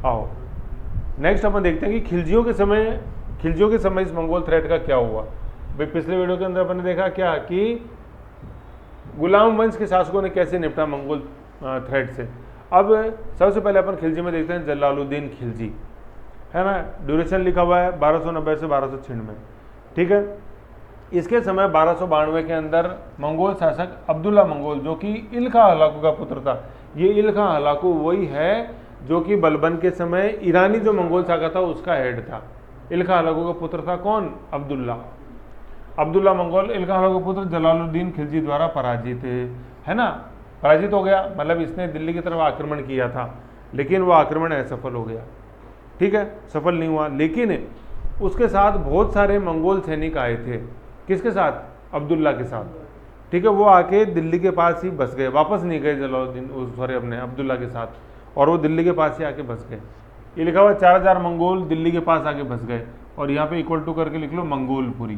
आओ नेक्स्ट अपन देखते हैं कि खिलजियों के समय इस मंगोल थ्रेट का क्या हुआ। भाई पिछले वीडियो के अंदर अपन ने देखा क्या कि गुलाम वंश के शासकों ने कैसे निपटा मंगोल थ्रेट से। अब सबसे पहले अपन खिलजी में देखते हैं जलालुद्दीन खिलजी, है ना। ड्यूरेशन लिखा हुआ है 1290 से 1296, ठीक है। इसके समय 1292 के अंदर मंगोल शासक अब्दुल्ला मंगोल, जो कि इल्खा हलाकू का पुत्र था। ये इल्खा हलाकू वही है जो कि बलबन के समय ईरानी जो मंगोल शाखा था उसका हेड था। इल्खा हलाकू का पुत्र था कौन? अब्दुल्ला मंगोल इल्खा हलाकू पुत्र जलालुद्दीन खिलजी द्वारा पराजित, है ना। पराजित हो गया, मतलब इसने दिल्ली की तरफ आक्रमण किया था, लेकिन वो आक्रमण असफल हो गया, ठीक है, सफल नहीं हुआ। लेकिन उसके साथ बहुत सारे मंगोल सैनिक आए थे। किसके साथ? अब्दुल्ला के साथ, ठीक है। वो आके दिल्ली के पास ही बस गए, वापस नहीं गए जलालुद्दीन अपने अब्दुल्ला के साथ, और वो दिल्ली के पास ही आके बस गए। ये लिखा हुआ 4000 मंगोल दिल्ली के पास आके बस गए, और यहाँ पे इक्वल टू करके लिख लो मंगोलपुरी,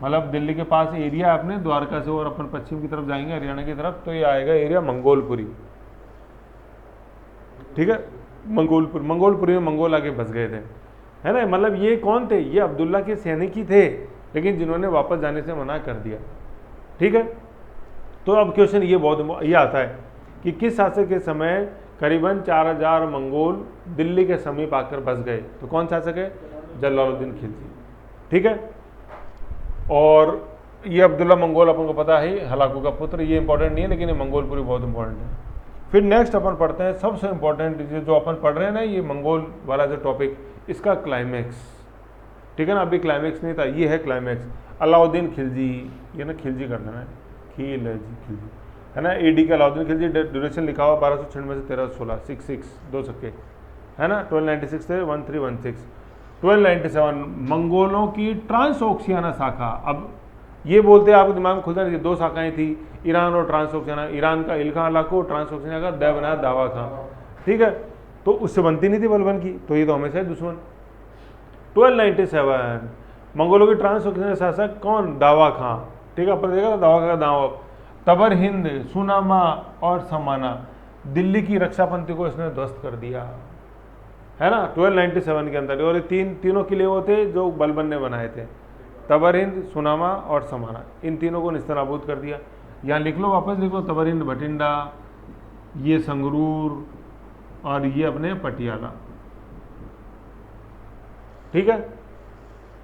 मतलब दिल्ली के पास एरिया अपने द्वारका से, और अपन पश्चिम की तरफ जाएंगे हरियाणा की तरफ तो ये आएगा एरिया मंगोलपुरी, ठीक है। मंगोलपुरी में मंगोल आके बस गए थे, है ना। मतलब ये कौन थे? ये अब्दुल्ला के सैनिक ही थे, लेकिन जिन्होंने वापस जाने से मना कर दिया, ठीक है। तो अब क्वेश्चन ये आता है कि किस शासक के समय करीबन 4000 मंगोल दिल्ली के समीप आकर बस गए? तो कौन शासक है? जलालुद्दीन खिलजी, ठीक है। और ये अब्दुल्ला मंगोल अपन को पता है हलाकू का पुत्र, ये इंपॉर्टेंट नहीं है, लेकिन ये मंगोलपुरी बहुत इंपॉर्टेंट है। फिर नेक्स्ट अपन पढ़ते हैं सबसे इंपॉर्टेंट जो अपन पढ़ रहे हैं ना, ये मंगोल वाला जो टॉपिक, इसका क्लाइमैक्स, ठीक है ना। अभी क्लाइमैक्स नहीं था, ये है क्लाइमैक्स। अलाउद्दीन खिलजी, ये ना खिलजी कर देना है, खिलजी, है ना। एडी का अलाउद्दीन खिलजी, ड्यूरेशन लिखा हुआ 1296 से 1316, 66 2 सके, है ना। 1296 से 1316। 1297 मंगोलों की ट्रांसओक्सियाना शाखा। अब ये बोलते हैं, आपके दिमाग में खुलता नहीं, 2 शाखाएं थी, ईरान और ट्रांसओक्सियाना। ईरान का इल्खा हलाकू, ट्रांसओक्सियाना का देवनाथ दावा खां, ठीक है। तो उससे बनती नहीं थी बलबन की, तो ये तो हमेशा ही दुश्मन। 1297 मंगोलों की ट्रांसओक्सियाना शासक कौन? दावा खां, ठीक है। अपन देखा था दावा खां का दावा। तबर हिंद, सुनामा और समाना, दिल्ली की रक्षापंथी को इसने ध्वस्त कर दिया, है ना, 1297 के अंदर। और ये तीनों किले वो थे जो बलबन ने बनाए थे, तबर हिंद, सुनामा और समाना, इन तीनों को निस्तनाबूद कर दिया। यहाँ लिख लो, वापस लिख लो, तबर हिंद भटिंडा, ये संगरूर, और ये अपने पटियाला, ठीक है।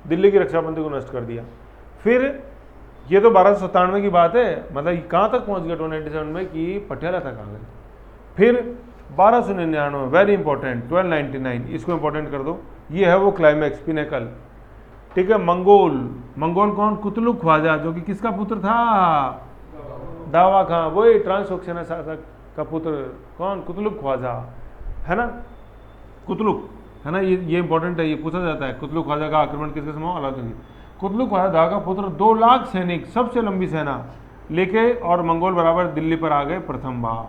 दिल्ली की रक्षापंथी को नष्ट कर दिया। फिर ये तो 1297 की बात है, मतलब कहाँ तक पहुँच गया 1297 में कि पटियाला तक आ गए। फिर 1299, वेरी इंपॉर्टेंट, 1299, इसको इंपॉर्टेंट कर दो, ये है वो क्लाइमैक्स, पिनेकल, ठीक है। मंगोल कौन? कुतलुक ख्वाजा, जो कि किसका पुत्र था? दावा खां, वही ट्रांसओक्सियाना शासक का पुत्र, कौन? कुतलुक ख्वाजा, है ना। कुतलुक, है ना, ये इंपॉर्टेंट है, ये पूछा जाता है। कुतलुक ख्वाजा का आक्रमण किसके समय? अलाउद्दीन। कुतलुक ख्वाजा दावा का पुत्र 2 लाख सैनिक, सबसे लंबी सेना लेके, और मंगोल बराबर दिल्ली पर आ गए प्रथम बार,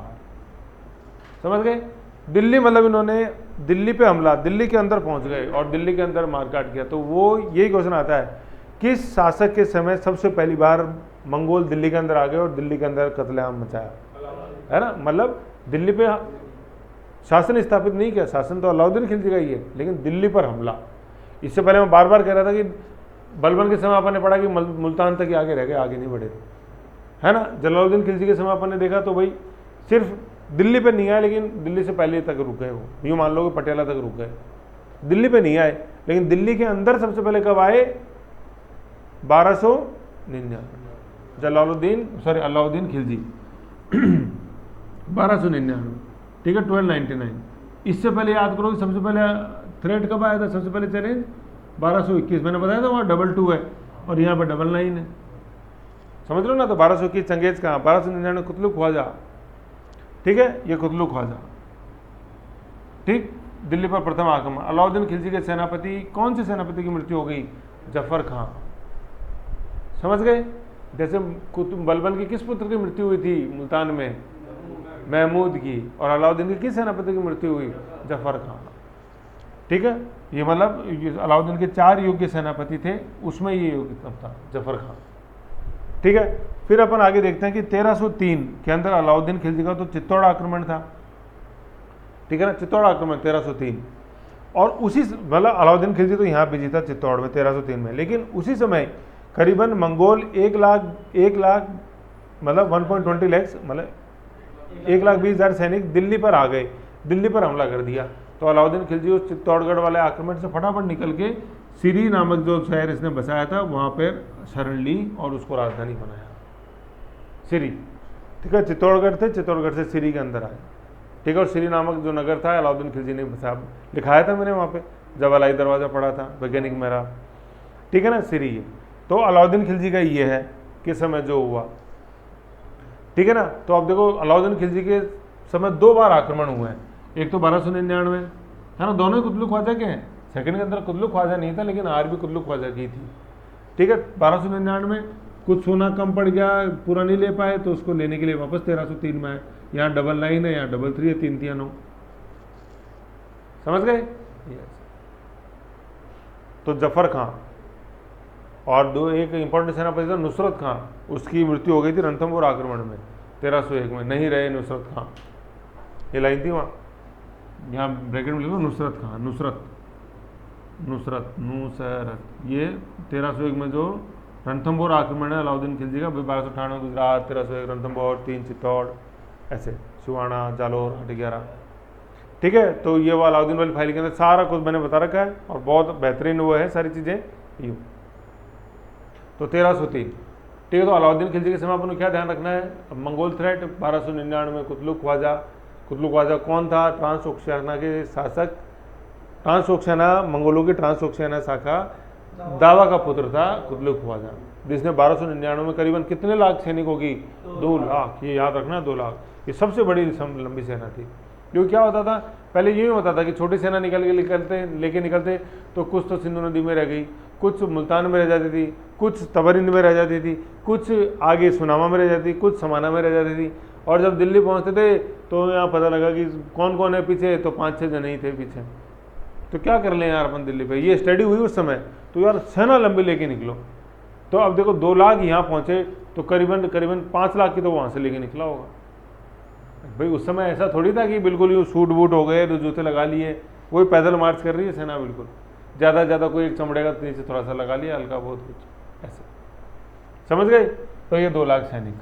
समझ गए। दिल्ली मतलब इन्होंने दिल्ली पे हमला, दिल्ली के अंदर पहुंच गए और दिल्ली के अंदर मारकाट किया। तो वो यही क्वेश्चन आता है, किस शासक के समय सबसे पहली बार मंगोल दिल्ली के अंदर आ गए और दिल्ली के अंदर कत्लेआम मचाया, है ना। मतलब दिल्ली पे शासन स्थापित नहीं किया, शासन तो अलाउद्दीन खिलजी का ही है, लेकिन दिल्ली पर हमला। इससे पहले मैं बार बार कह रहा था कि बलबन के समय अपन ने पढ़ा कि मुल्तान तक ही आगे रह गए, आगे नहीं बढ़े, है ना। जलालुद्दीन खिलजी के समय अपन ने देखा तो भाई सिर्फ दिल्ली पे नहीं आए, लेकिन दिल्ली से पहले तक रुक गए, वो यूँ मान लो कि पटियाला तक रुक गए, दिल्ली पे नहीं आए। लेकिन दिल्ली के अंदर सबसे पहले कब आए? 1299, अलाउद्दीन खिलजी 1299, ठीक है, 1299। इससे पहले याद करो कि सबसे पहले थ्रेट कब आया था? सबसे पहले चैलेंज 1221, मैंने बताया था वहाँ 22 है और यहाँ पर 99 है, समझ लो ना। तो 1221 चंगेज कहाँ? 1299 कुतलुक ख्वाजा, ठीक है, ये कुतलुक ख्वाजा, ठीक। दिल्ली पर प्रथम आक्रमण। अलाउद्दीन खिलजी के सेनापति, कौन से सेनापति की मृत्यु हो गई? जफर खां, समझ गए। जैसे बलबन की किस पुत्र की मृत्यु हुई थी मुल्तान में? महमूद की। और अलाउद्दीन की किस सेनापति की मृत्यु हुई? जफर खां, ठीक है। ये मतलब अलाउद्दीन के 4 योग्य सेनापति थे, उसमें ये योग्य था जफर खां, ठीक है। फिर अपन आगे देखते हैं कि 1303 के अंदर अलाउद्दीन खिलजी का तो चित्तौड़ आक्रमण था, ठीक है ना। चित्तौड़ आक्रमण 1303, और उसी मतलब अलाउद्दीन खिलजी तो यहाँ भी जीता चित्तौड़ में 1303 में, लेकिन उसी समय करीबन मंगोल 1 लाख मतलब 1.20 लाख मतलब 1,20,000 सैनिक दिल्ली पर आ गए, दिल्ली पर हमला कर दिया। तो अलाउद्दीन खिलजी उस चित्तौड़गढ़ वाले आक्रमण से फटाफट निकल के सिरी नामक जो शहर इसने बसाया था वहाँ पर शरण ली और उसको राजधानी बनाया, सिरी। ठीक है, चित्तौड़गढ़ थे, चित्तौड़गढ़ से सिरी के अंदर आए। ठीक है, और सिरी नामक जो नगर था अलाउद्दीन खिलजी ने बसाया, लिखाया था मैंने वहाँ पे जब अलाई दरवाज़ा पढ़ा था वैज्ञानिक मेरा। ठीक है ना, सिरी है। तो अलाउद्दीन खिलजी का ये है कि समय जो हुआ, ठीक है ना। तो अब देखो अलाउद्दीन खिलजी के समय 2 बार आक्रमण हुए हैं, एक तो 1299 है ना, दोनों ही कुतलू ख्वाजा के हैं। सेकंड के अंदर कुतलू ख्वाजा नहीं था, लेकिन आर भी कुतलू ख्वाजा की थी। ठीक है, 1299 में कुछ सोना कम पड़ गया, पूरा नहीं ले पाए, तो उसको लेने के लिए वापस 1303 में आए। यहाँ 99 है, यहाँ 33 है, 3 3 9, समझ गए। तो जफर खां और एक इंपॉर्टेंट सेनापति था नुसरत खां, उसकी मृत्यु हो गई थी रणथंभौर आक्रमण में 1301 में, नहीं रहे नुसरत खां। ये लाइन थी वहाँ, यहाँ ब्रैकेट में लिखो नुसरत खां, नुसरत, ये 1301 में जो रणथंभौर आक्रमण है अलाउद्दीन खिलजी का, 1298 गुजरात, 1301 रणथंभौर, 3 चित्तौड़, ऐसे सुवाना, जालोर, 811। ठीक है, तो ये वो अलाउद्दीन वाली फाइल के अंदर सारा कुछ मैंने बता रखा है और बहुत बेहतरीन वो है सारी चीज़ें यूँ। तो 1303, ठीक है। तो अलाउद्दीन खिलजी के समय अपन को क्या ध्यान रखना है, मंगोल थ्रेट 1299 में कुतलू ख्वाजा कौन था, ट्रांसओक्शियाना के शासक, ट्रांसओक्शियाना मंगोलों की ट्रांसओक्शियाना शाखा दावा का पुत्र था कुतलू ख्वाजा, जिसने 1299 में करीबन कितने लाख सैनिकों की, 2 लाख, ये याद रखना, 2 लाख। ये सबसे बड़ी लंबी सेना थी। क्योंकि क्या होता था पहले, ये होता था कि छोटी सेना लेके निकलते तो कुछ तो सिंधु नदी में रह गई, कुछ मुल्तान में रह जाती थी, कुछ तबरिंद में रह जाती थी, कुछ आगे सुनामा में रह जाती, कुछ समाना में रह जाती थी। और जब दिल्ली पहुंचते थे तो यहाँ पता लगा कि कौन कौन है पीछे, तो 5-6 जने ही थे पीछे। तो क्या कर लें यार अपन दिल्ली पे, ये स्टडी हुई उस समय, तो यार सेना लंबी लेके निकलो। तो अब देखो 2 लाख यहाँ पहुँचे, तो करीबन 5 लाख की तो वहाँ से लेके निकला होगा भाई। उस समय ऐसा थोड़ी था कि बिल्कुल यूँ सूट बूट हो गए, तो जूते लगा लिए, वही पैदल मार्च कर रही है सेना बिल्कुल, ज़्यादा से ज़्यादा कोई एक चमड़े का नीचे थोड़ा सा लगा लिया, हल्का बहुत कुछ ऐसे, समझ गए। तो ये 2 लाख सैनिक,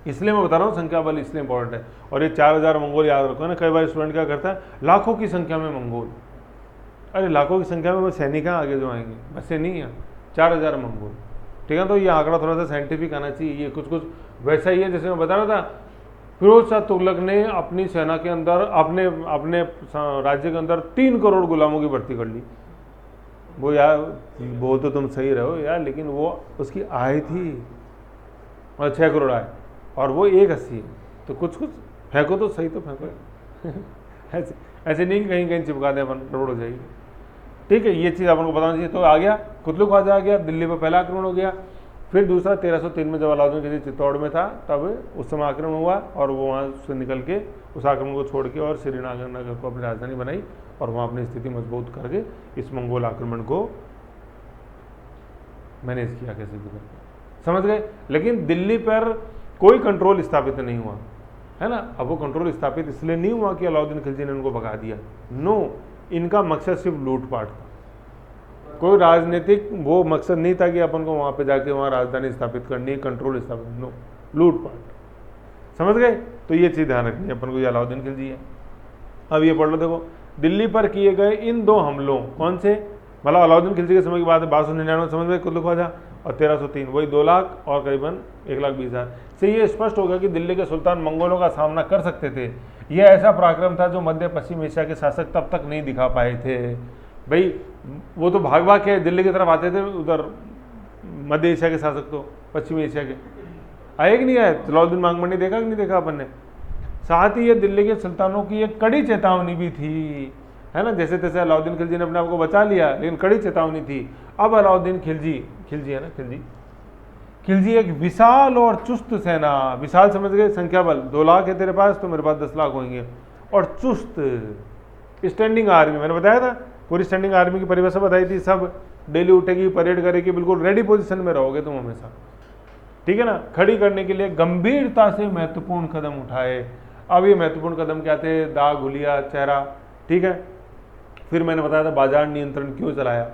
इसलिए मैं बता रहा हूँ संख्या बल इसलिए इंपॉर्टेंट है। और ये 4000 मंगोल याद रखो ना, कई बार स्टूडेंट क्या करता है, लाखों की संख्या में मंगोल, अरे लाखों की संख्या में वो सैनिक आगे जो आएंगे, वैसे नहीं है, 4000 मंगोल। ठीक है, तो ये आंकड़ा थोड़ा सा साइंटिफिक आना चाहिए। ये कुछ वैसा ही है जैसे मैं बता रहा था, फिरोज शाह तुगलक ने अपनी सेना के अंदर, अपने राज्य के अंदर 3 करोड़ गुलामों की भर्ती कर ली। वो यार बोल तो तुम सही रहो यार, लेकिन वो उसकी आय थी और 6 करोड़ आए, और वो 180 है। तो कुछ फेंको तो सही, तो फेंको ऐसे नहीं कहीं कहीं चिपका दे अपन, गड़बड़ हो जाएगी। ठीक है, ये चीज़ अपन को बताना चाहिए। तो आ गया कुतलू ख्वाजा, आ गया दिल्ली पर पहला आक्रमण हो गया। फिर दूसरा 1303 में जब अलाउद्दीन खिलजी चित्तौड़ में था, तब उस समय आक्रमण हुआ, और वो वहाँ से निकल के उस आक्रमण को छोड़ के और श्रीनगर को अपनी राजधानी बनाई, और वहाँ अपनी स्थिति मजबूत करके इस मंगोल आक्रमण को मैनेज किया कैसे भी करके, समझ गए। लेकिन दिल्ली पर कोई कंट्रोल स्थापित नहीं हुआ, है ना। अब वो कंट्रोल स्थापित इसलिए नहीं हुआ कि अलाउद्दीन खिलजी ने उनको भगा दिया, नो, इनका मकसद सिर्फ लूटपाट था। कोई राजनीतिक वो मकसद नहीं था कि अपन को वहाँ पे जाके वहाँ राजधानी स्थापित करनी, कंट्रोल स्थापित, नो, लूटपाट, समझ गए। तो ये चीज़ ध्यान रखनी है अपन को, ये अलाउद्दीन खिलजी है। अब ये पढ़ लो, देखो दिल्ली पर किए गए इन 2 हमलों, कौन से, मतलब अलाउद्दीन खिलजी के समय की बात है, 1299 समझ में कुतलू ख्वाजा, और 1303 वही 2 लाख और करीबन 1,20,000 से ये स्पष्ट हो गया कि दिल्ली के सुल्तान मंगोलों का सामना कर सकते थे। यह ऐसा पराक्रम था जो मध्य पश्चिम एशिया के शासक तब तक नहीं दिखा पाए थे। भाई वो तो भाग भाग के दिल्ली की तरफ आते थे, उधर मध्य एशिया के शासक तो पश्चिमी एशिया के आए कि नहीं आए, अलाउद्दीन मांगमणि देखा कि नहीं देखा अपन ने। साथ ही ये दिल्ली के सुल्तानों की एक कड़ी चेतावनी भी थी, है ना। जैसे तैसे अलाउद्दीन खिलजी ने अपने आप को बचा लिया, लेकिन कड़ी चेतावनी थी। अब अलाउद्दीन खिलजी है ना, खिलजी एक विशाल और चुस्त सेना, विशाल समझ गए, संख्या बल 2 लाख है तेरे पास, तो मेरे पास 10 लाख होंगे, और चुस्त स्टैंडिंग आर्मी, मैंने बताया था पूरी स्टैंडिंग आर्मी की परिभाषा बताई थी। सब डेली उठेगी, परेड करेगी, बिल्कुल रेडी पोजीशन में रहोगे तुम हमेशा, ठीक है ना। खड़ी करने के लिए गंभीरता से महत्वपूर्ण कदम उठाए। अब ये महत्वपूर्ण कदम क्या थे, दाग, हुलिया, चेहरा, ठीक है। फिर मैंने बताया था बाजार नियंत्रण क्यों चलाया,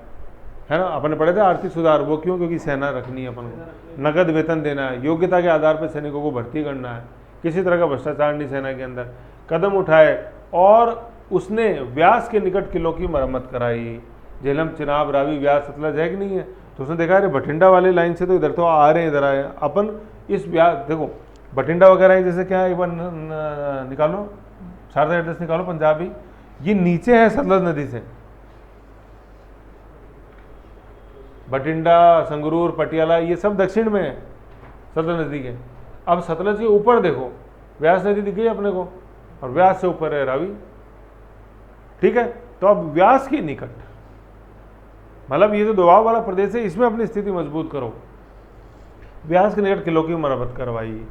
है ना, अपन ने पढ़े थे आर्थिक सुधार, वो क्यों, क्योंकि सेना रखनी है अपन को, नगद वेतन देना है, योग्यता के आधार पर सैनिकों को भर्ती करना है, किसी तरह का भ्रष्टाचार नहीं सेना के अंदर, कदम उठाए। और उसने व्यास के निकट किलों की मरम्मत कराई, झेलम, चिनाब, रावी, व्यास, सतलज है कि नहीं है, तो उसने देखा अरे बठिंडा वाले लाइन से तो इधर तो आ रहे हैं, इधर आए अपन, इस व्यास देखो बठिंडा वगैरह है, जैसे क्या है, एक बार निकालो शारदा एड्रेस निकालो पंजाबी, ये नीचे है सतलज नदी से, बठिंडा, संगरूर, पटियाला ये सब दक्षिण में है सतलज नदी के। अब सतलज के ऊपर देखो व्यास नदी दिख गई अपने को, और व्यास से ऊपर है रावी, ठीक है। तो अब व्यास के निकट, मतलब ये जो दोआब वाला प्रदेश है इसमें अपनी स्थिति मजबूत करो, व्यास के निकट किलों की मरम्मत करवाई,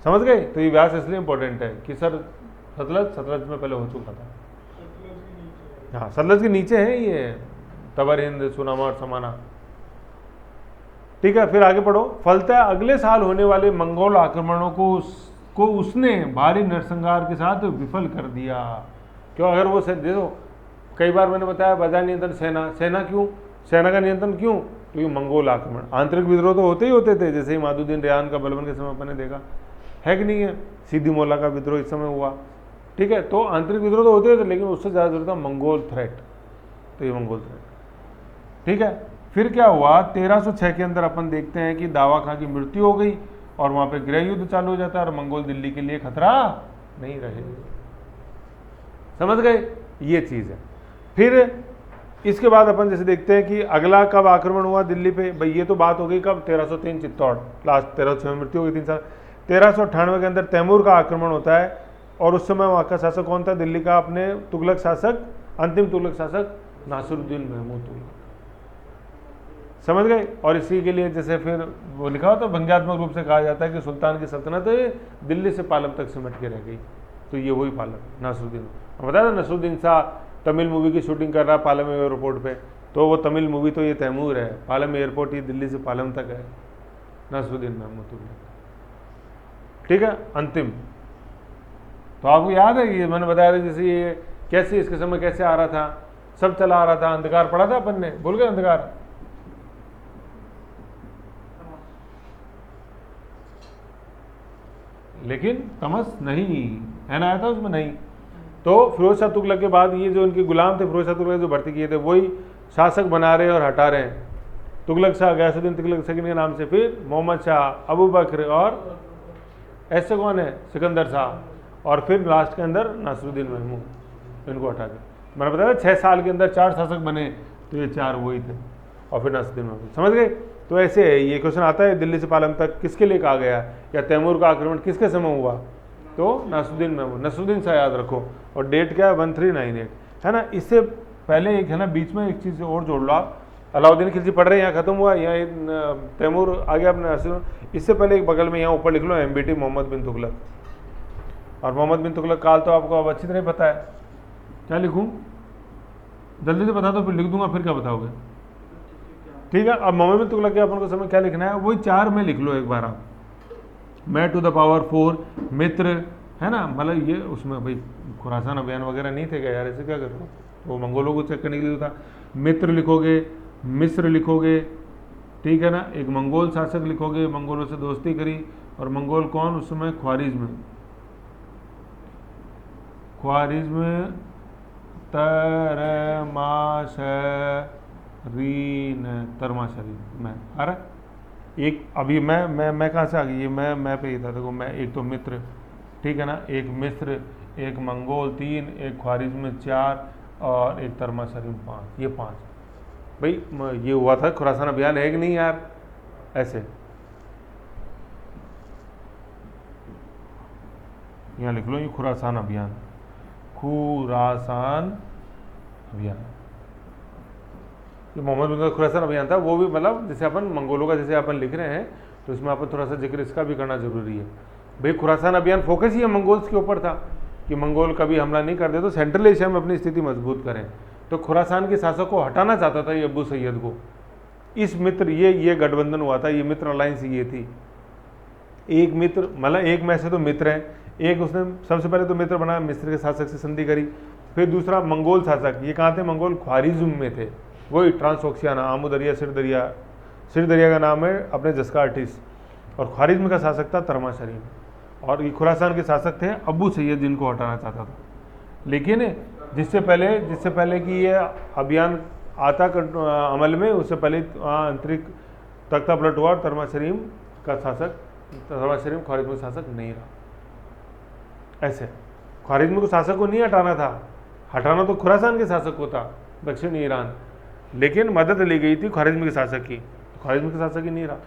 समझ गए। तो ये व्यास इसलिए इंपॉर्टेंट है कि सर सतलज में पहले हो चुका था, हाँ सतलज के नीचे है ये तबर, हिंद, सुनामा और समाना, ठीक है। फिर आगे पढ़ो, फलतः अगले साल होने वाले मंगोल आक्रमणों को उसने भारी नरसंहार के साथ विफल कर दिया। क्यों, अगर वो देखो कई बार मैंने बताया बाजार नियंत्रण सेना क्यों, सेना का नियंत्रण क्यों, क्योंकि मंगोल आक्रमण, आंतरिक विद्रोह तो होते ही होते थे, जैसे ही मादुद्दीन रेयान का बलबन के समय अपन ने देखा है कि नहीं है, सीधी मोला का विद्रोह इस समय हुआ, ठीक है। तो आंतरिक विद्रोह तो होते थे, लेकिन उससे ज़्यादा जरूरत था मंगोल थ्रेट, तो ये मंगोल थ्रेट, ठीक है। फिर क्या हुआ, 1306 के अंदर अपन देखते हैं कि दावा खां की मृत्यु हो गई और वहाँ पे गृह युद्ध चालू हो जाता है और मंगोल दिल्ली के लिए खतरा नहीं रहे, समझ गए, ये चीज़ है। फिर इसके बाद अपन जैसे देखते हैं कि अगला कब आक्रमण हुआ दिल्ली पे, भाई ये तो बात हो गई कब, 1303 चित्तौड़, लास्ट 1306 में मृत्यु हो गई 3 साल। 1398 के अंदर तैमूर का आक्रमण होता है, और उस समय वहाँ का शासक कौन था दिल्ली का, अपने तुगलक शासक, अंतिम तुगलक शासक नासिरुद्दीन महमूद तुगलक, समझ गए। और इसी के लिए जैसे फिर वो लिखा होता है, व्यंग्यात्मक रूप से कहा जाता है कि सुल्तान की सल्तनत दिल्ली से पालम तक सिमट के रह गई, तो ये वही पालम नासिरुद्दीन, बताया था नसरुद्दीन शाह तमिल मूवी की शूटिंग कर रहा है पालम एयरपोर्ट पे, तो वो तमिल मूवी तो ये तैमूर है, पालम एयरपोर्ट ये दिल्ली से पालम तक है, नासिरुद्दीन महमूद तुगलक, ठीक है। अंतिम तो आपको याद है ये मैंने बताया था, जैसे ये कैसे इसके समय कैसे आ रहा था, सब चला आ रहा था, अंधकार पड़ा था अपन ने, भूल गए अंधकार, लेकिन तमस नहीं है ना, आया था उसमें नहीं। तो फिरोज शाह तुगलक के बाद ये जो इनके गुलाम थे फिरोज शाह तुगलक जो भर्ती किए थे वही शासक बना रहे और हटा रहे हैं, तुगलक शाह, गयासुद्दीन तुगलक सेकंड के नाम से, फिर मोहम्मद शाह, अबू बकर, और ऐसे कौन है, सिकंदर शाह, और फिर लास्ट के अंदर नासिरुद्दीन महमूद, इनको हटा के मैंने बताया 6 साल के अंदर 4 शासक बने, तो ये 4 वही थे, और फिर नासिरुद्दीन महमूद, समझ गए। तो ऐसे है, ये क्वेश्चन आता है दिल्ली से पालम तक किसके लिए कहा गया, या तैमूर का आक्रमण किसके समय हुआ, तो नासिरुद्दीन महमूद, नसरुद्दीन शाह याद रखो, और डेट क्या है 1398, है ना। इससे पहले एक है ना बीच में एक चीज़ और जोड़ लो आप, अलाउद्दीन खिलजी पढ़ रहे हैं, यहाँ खत्म हुआ, यहाँ तैमूर आ गया अपने, इससे पहले एक बगल में यहाँ ऊपर लिख लो MBT मोहम्मद बिन तुगलक, और मोहम्मद बिन तुगलक काल तो आपको अब अच्छी तरह पता है, क्या लिखूँ, जल्दी से बता दो फिर लिख दूंगा, फिर क्या बताओगे, ठीक है। अब मोहम्मद बिन तुगलक के अपन को समय क्या लिखना है, वही 4 में लिख लो एक बार आप, मैं टू द पावर 4, मित्र, है ना, मतलब ये उसमें भाई खुरासान अभियान वगैरह नहीं थे क्या यार, ऐसे क्या कर रहे हो, वो मंगोलों को चेक करने के लिए था, मित्र लिखोगे, मिस्र लिखोगे, ठीक है ना, एक मंगोल शासक लिखोगे, मंगोलों से दोस्ती करी, और मंगोल कौन उस समय, ख्वारिज्म तरमाशरीन मैं, अरे एक अभी मैं कहाँ से आ गई, ये मैं पे ही था, देखो मैं, एक तो मित्र, ठीक है ना, एक मिस्र, एक मंगोल 3, एक ख्वारिज्म 4, और एक तरमाशरीन 5, ये 5 भाई ये हुआ था खुरासान अभियान, है कि नहीं यार, ऐसे यहाँ लिख लो, ये खुरासान अभियान, खुरासान अभियान, जो मोहम्मद बिन खुरासान अभियान था, वो भी मतलब जैसे अपन मंगोलों का जैसे अपन लिख रहे हैं, तो इसमें अपन थोड़ा सा जिक्र इसका भी करना जरूरी है। भाई खुरासान अभियान फोकस ही मंगोल्स के ऊपर था कि मंगोल कभी हमला नहीं करते, तो सेंट्रल एशिया में अपनी स्थिति मजबूत करें, तो खुरासान के शासक को हटाना चाहता था ये अबू सैयद को, इस मित्र, ये गठबंधन हुआ था, ये मित्र अलायंस ये थी, एक मित्र मतलब एक में से तो मित्र हैं, एक उसने सबसे पहले तो मित्र बनाया, मिस्र के शासक से संधि करी। फिर दूसरा मंगोल शासक, ये कहाँ थे? मंगोल ख्वारिज्म में थे, वही ट्रांसओक्सियाना, आमू दरिया, सिर दरिया का नाम है अपने जस्कार्टिस। और ख्वारिज्म का शासक था तरमाशरीम, और ये खुरासान के शासक थे अबू सैयद, जिनको हटाना चाहता था। लेकिन जिससे पहले कि ये अभियान आता अमल में, उससे पहले आंतरिक तख्ता पलट हुआ और तरमाशरीम ख्वारिज्म का शासक नहीं रहा। ऐसे ख्वारिज्म को शासक को नहीं हटाना था, हटाना तो खुरासान के शासक को था, दक्षिण ईरान, लेकिन मदद ली गई थी ख्वारिज्म के शासक की, ख्वारिज्म के शासक ही नहीं रहा।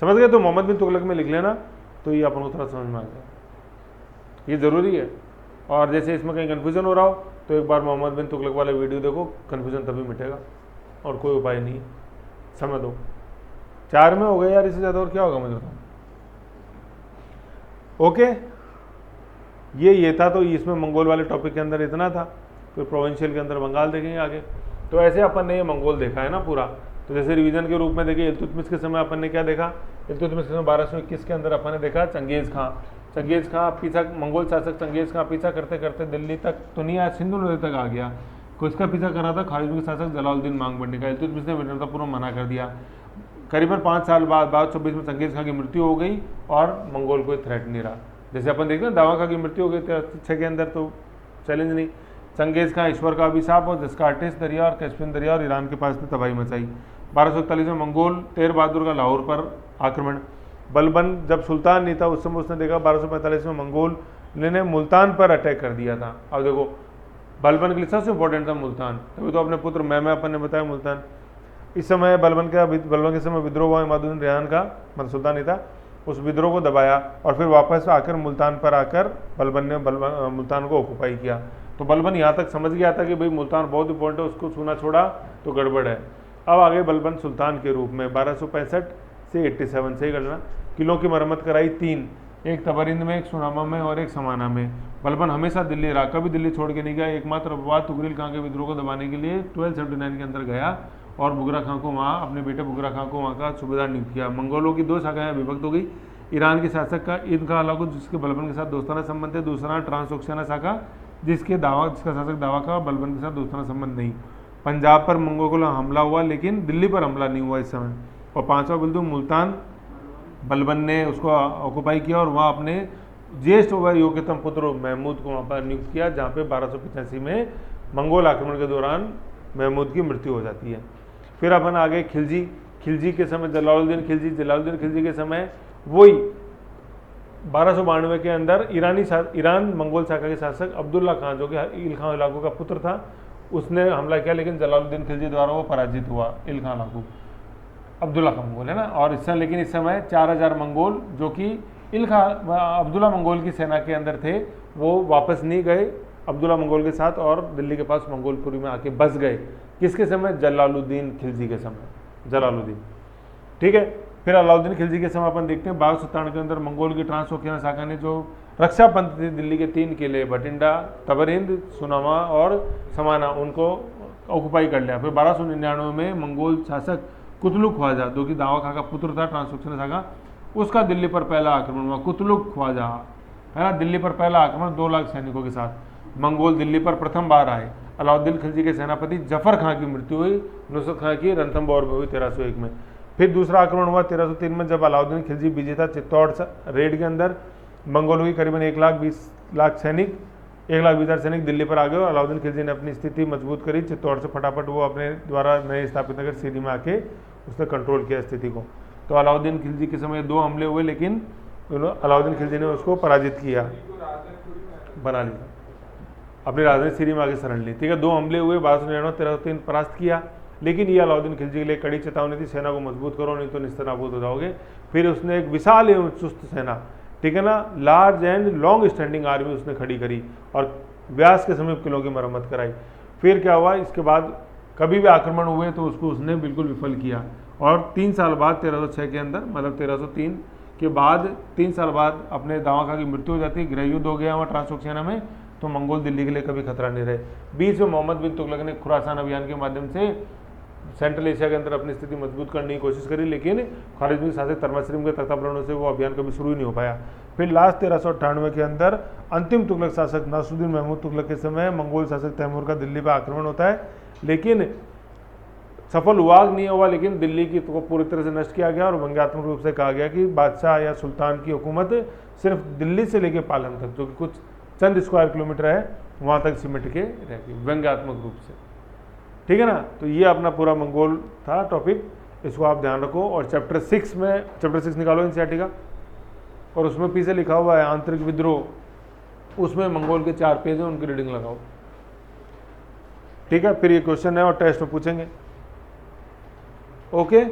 समझ गए? तो मोहम्मद बिन तुगलक में लिख लेना, तो ये अपन को थोड़ा समझ में आ गया, ये ज़रूरी है। और जैसे इसमें कहीं कन्फ्यूजन हो रहा हो तो एक बार मोहम्मद बिन तुगलक वाला वीडियो देखो, कन्फ्यूजन तभी मिटेगा, और कोई उपाय नहीं है। समझ दो, 4 में हो गए यार, इससे ज़्यादा और क्या होगा मुझे बताओ। ओके, ये था। तो इसमें मंगोल वाले टॉपिक के अंदर इतना था। फिर प्रोविंशियल के अंदर बंगाल देखेंगे आगे। तो ऐसे अपन ने ये मंगोल देखा है ना पूरा। तो जैसे रिवीजन के रूप में देखिए, इल्तुतमिश के समय अपन ने क्या देखा? इल्तुतमिश के समय 1221 के अंदर अपन ने देखा चंगेज़ खां पीछा, मंगोल शासक चंगेज़ खां पीछा करते करते दिल्ली तक तो नहीं आया, सिंधु नदी तक आ गया। किसका पीछा करा था? ख्वारिज्म के शासक जलालुद्दीन मांगबंडी का। इल्तुतमिश ने विनम्रतापूर्वक मना कर दिया। करीबन 5 साल बाद 1226 में चंगेज़ खां की मृत्यु हो गई और मंगोल कोई थ्रेट नहीं रहा। जैसे अपन देखते हैं दावा खां की मृत्यु हो गई 1306 के अंदर, तो चैलेंज नहीं। चंगेज़ खां ईश्वर का अभिशाप और जस्कार्टिस दरिया और कैस्पियन दरिया और ईरान के पास ने तबाही मचाई। 1241 में मंगोल तेर बहादुर का लाहौर पर आक्रमण। बलबन जब सुल्तान नहीं था उस समय उसने देखा 1245 में मंगोल ने मुल्तान पर अटैक कर दिया था। अब देखो, बलबन के लिए सबसे इंपॉर्टेंट था मुल्तान, तभी तो अपने पुत्र मैं अपन ने बताया मुल्तान। इस समय बलबन के समय विद्रोह हुआ, इमादुद्दीन रेहान का, मतलब सुल्तान नहीं था, उस विद्रोह को दबाया और फिर वापस आकर मुल्तान पर आकर बलबन ने मुल्तान को ऑक्युपाई किया। तो बलबन यहाँ तक समझ गया था कि भाई मुल्तान बहुत इंपॉर्टेंट है, उसको छूना छोड़ा तो गड़बड़ है। अब आगे बलबन सुल्तान के रूप में 1265 से 87 से कर लेना। किलों की मरम्मत कराई 3, एक तबरिंद में, एक सुनामा में और एक समाना में। बलबन हमेशा दिल्ली रहा, कभी दिल्ली छोड़ के नहीं गया। एकमात्र अपवाद तुगरिल खां के विद्रोह को दबाने के लिए 1279 के अंदर गया और बुगरा खां को वहाँ, अपने बेटे बुगरा खां को वहाँ का सूबेदार नियुक्त किया। मंगोलों की 2 शाखाएं विभक्त हो गई। ईरान के शासक का ईद खां अलाकुत, जिसके बलबन के साथ दोस्ताना संबंध है। दूसरा ट्रांसओक्सियाना शाखा, जिसका शासक दावा का बलबन के साथ दोस्ताना संबंध नहीं। पंजाब पर मंगोल हमला हुआ लेकिन दिल्ली पर हमला नहीं हुआ इस समय। और 5वां बिंदु मुल्तान, बलबन ने उसको ऑक्युपाई किया और वहाँ अपने ज्येष्ठ व योग्यतम पुत्र महमूद को वहाँ पर नियुक्त किया, जहाँ पे 1285 में मंगोल आक्रमण के दौरान महमूद की मृत्यु हो जाती है। फिर अपन आ गए खिलजी के समय, जलालुद्दीन खिलजी के समय वही 1292 के अंदर ईरान मंगोल शाखा के शासक अब्दुल्ला खां, जो कि इल्खां इलाकू का पुत्र था, उसने हमला किया, लेकिन जलालुद्दीन खिलजी द्वारा वो पराजित हुआ। इल्खां इलाकू अब्दुल्ला का मंगोल है ना। और लेकिन इस समय 4000 मंगोल, जो कि अब्दुल्ला मंगोल की सेना के अंदर थे, वो वापस नहीं गए अब्दुल्ला मंगोल के साथ और दिल्ली के पास मंगोलपुरी में आके बस गए। किसके समय? जलालुद्दीन खिलजी के समय, जलालुद्दीन। ठीक है। फिर अलाउद्दीन खिलजी के समय अपन देखते हैं 1297 के अंदर मंगोल की ट्रांसओक्सियाना शाखा ने जो रक्षा पंथ थी दिल्ली के 3 किले भटिंडा, तबरिंद, सुनामा और समाना, उनको ऑक्युपाई कर लिया। फिर 1299 में मंगोल शासक कुतलुक ख्वाजा, जो कि दावा खां का पुत्र था, ट्रांसओक्सियाना शाखा, उसका दिल्ली पर पहला आक्रमण हुआ। कुतलुक ख्वाजा है ना, दिल्ली पर पहला आक्रमण 2 लाख सैनिकों के साथ। मंगोल दिल्ली पर प्रथम बार आए। अलाउद्दीन खिलजी के सेनापति जफर खां की मृत्यु हुई, नुसरत खां की रणथंबोर में हुई 1301 में। फिर दूसरा आक्रमण हुआ 1303 में, जब अलाउद्दीन खिलजी विजेता चित्तौड़ रेड के अंदर मंगोल हुई। करीबन 1,20,000 सैनिक, 1,20,000 सैनिक दिल्ली पर आ गए और अलाउद्दीन खिलजी ने अपनी स्थिति मजबूत करी। चित्तौड़ से फटाफट वो अपने द्वारा नए स्थापित नगर सीरी में आके उसने कंट्रोल किया स्थिति को। तो अलाउद्दीन खिलजी के समय 2 हमले हुए, लेकिन अलाउद्दीन खिलजी ने उसको पराजित किया, बना लिया, अपनी राजधानी सीरी में आगे शरण ली। ठीक है। 2 हमले हुए, 1299 1303 परास्त किया, लेकिन ये अलाउद्दीन खिलजी के लिए कड़ी चेतावनी थी, सेना को मजबूत करो नहीं तो निस्तानाबूद हो जाओगे। फिर उसने एक विशाल एवं चुस्त सेना, ठीक है ना, large and long standing army उसने खड़ी करी और व्यास के समीप किलों की मरम्मत कराई। फिर क्या हुआ, इसके बाद कभी भी आक्रमण हुए तो उसको उसने बिल्कुल विफल किया। और 3 साल बाद 1306 के अंदर, मतलब 1303 के बाद 3 साल बाद अपने दावा खां की मृत्यु हो जाती है। गृह युद्ध हो गया वहाँ ट्रांसओक्सियाना में, तो मंगोल दिल्ली के लिए कभी खतरा नहीं रहे। बीच में मोहम्मद बिन तुगलक ने खुरासान अभियान के माध्यम से सेंट्रल एशिया के अंदर अपनी स्थिति मजबूत करने की कोशिश करी, लेकिन ख्वारिज्मी शासक तरमाशरीम के तख्तापलटों से वो अभियान कभी शुरू ही नहीं हो पाया। फिर लास्ट 1398 के अंदर अंतिम तुगलक शासक नासरुद्दीन महमूद तुगलक के समय मंगोल शासक तैमूर का दिल्ली पर आक्रमण होता है, लेकिन सफल हुआ नहीं हुआ, लेकिन दिल्ली की तो पूरी तरह से नष्ट किया गया और व्यंग्यात्मक रूप से कहा गया कि बादशाह या सुल्तान की हुकूमत सिर्फ दिल्ली से लेकर पालन तक, जो कि कुछ चंद स्क्वायर किलोमीटर है, वहाँ तक सिमट के रहती, व्यंग्यात्मक रूप से। ठीक है ना। तो ये अपना पूरा मंगोल था टॉपिक, इसको आप ध्यान रखो। और चैप्टर 6 में, चैप्टर 6 निकालो एनसीईआरटी का, और उसमें पीछे लिखा हुआ है आंतरिक विद्रोह, उसमें मंगोल के 4 पेज हैं, उनकी रीडिंग लगाओ। ठीक है, फिर ये क्वेश्चन है और टेस्ट में पूछेंगे। ओके।